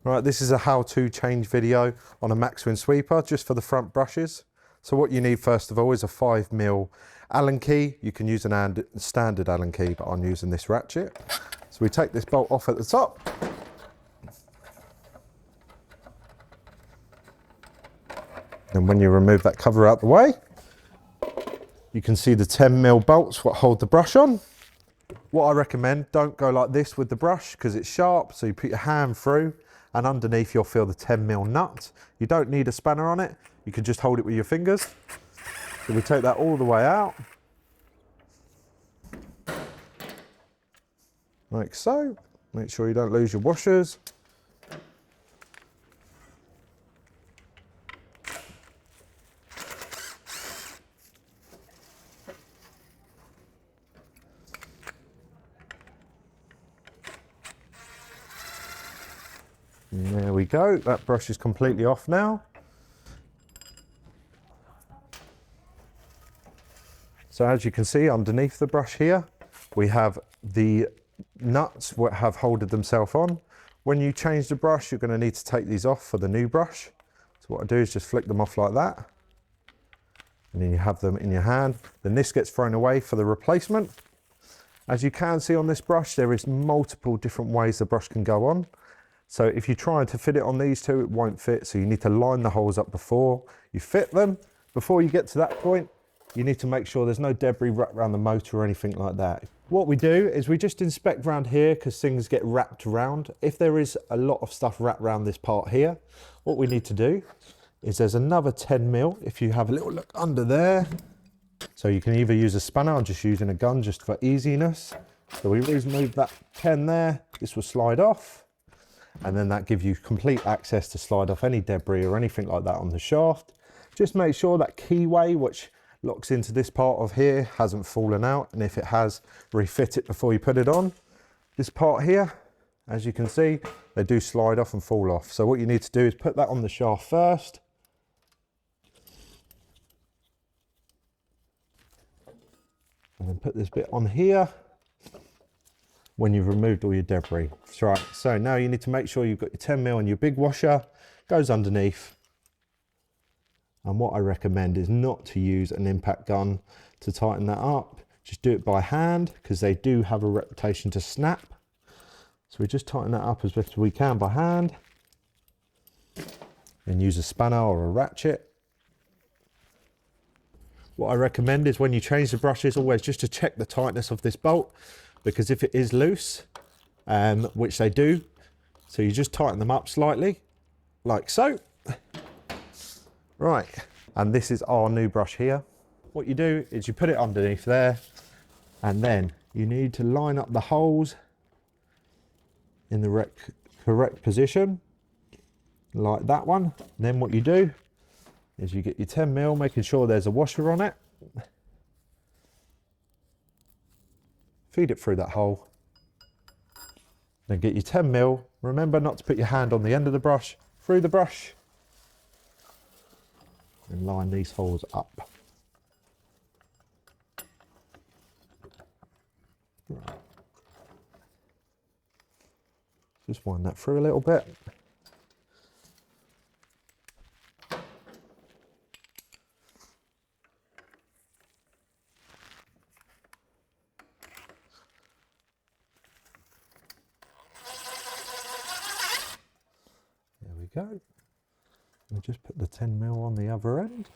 Right, this is a how-to change video on a Maxwind sweeper just for the front brushes. So what you need first of all is a 5mm Allen key. You can use an standard Allen key, but I'm using this ratchet. So we take this bolt off at the top. And when you remove that cover out the way, you can see the 10mm bolts what hold the brush on. What I recommend, don't go like this with the brush because it's sharp, so you put your hand through and underneath you'll feel the 10mm nut. You don't need a spanner on it, you can just hold it with your fingers. So we take that all the way out. Like so. Make sure you don't lose your washers. And there we go, that brush is completely off now. So as you can see underneath the brush here, we have the nuts that have holded themselves on. When you change the brush, you're going to need to take these off for the new brush. So what I do is just flick them off like that. And then you have them in your hand. Then this gets thrown away for the replacement. As you can see on this brush, there is multiple different ways the brush can go on. So if you're trying to fit it on these two, it won't fit. So you need to line the holes up before you fit them. Before you get to that point, you need to make sure there's no debris wrapped around the motor or anything like that. What we do is we just inspect around here because things get wrapped around. If there is a lot of stuff wrapped around this part here, what we need to do is there's another 10mm. If you have a little look under there, so you can either use a spanner or just using a gun just for easiness. So we remove that pen there, this will slide off. And then that gives you complete access to slide off any debris or anything like that on the shaft. Just make sure that keyway, which locks into this part of here, hasn't fallen out. And if it has, refit it before you put it on. This part here, as you can see, they do slide off and fall off. So what you need to do is put that on the shaft first. And then put this bit on here when you've removed all your debris. That's right. So now you need to make sure you've got your 10mm and your big washer goes underneath. And what I recommend is not to use an impact gun to tighten that up. Just do it by hand because they do have a reputation to snap. So we just tighten that up as best we can by hand. And use a spanner or a ratchet. What I recommend is when you change the brushes, always just to check the tightness of this bolt, because if it is loose, which they do, so you just tighten them up slightly, like so. Right, and this is our new brush here. What you do is you put it underneath there, and then you need to line up the holes in the correct position, like that one. And then what you do is you get your 10mm, making sure there's a washer on it. Feed it through that hole. Then get your 10mm. Remember not to put your hand on the end of the brush, through the brush. And line these holes up. Right. Just wind that through a little bit. There we go. We'll just put the 10mm on the other end.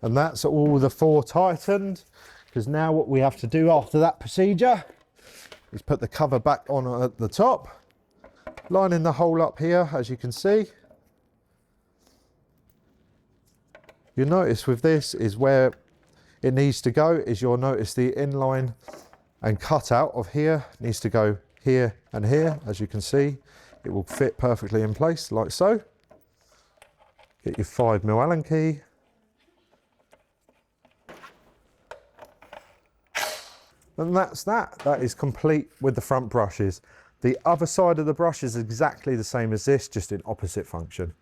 And that's all the 4 tightened, because now what we have to do after that procedure is put the cover back on at the top, lining the hole up here, as you can see. You'll notice with this is where it needs to go, is you'll notice the inline and cutout of here needs to go here and here. As you can see, it will fit perfectly in place like so. Get your 5mm Allen key. And that's that. That is complete with the front brushes. The other side of the brush is exactly the same as this, just in opposite function.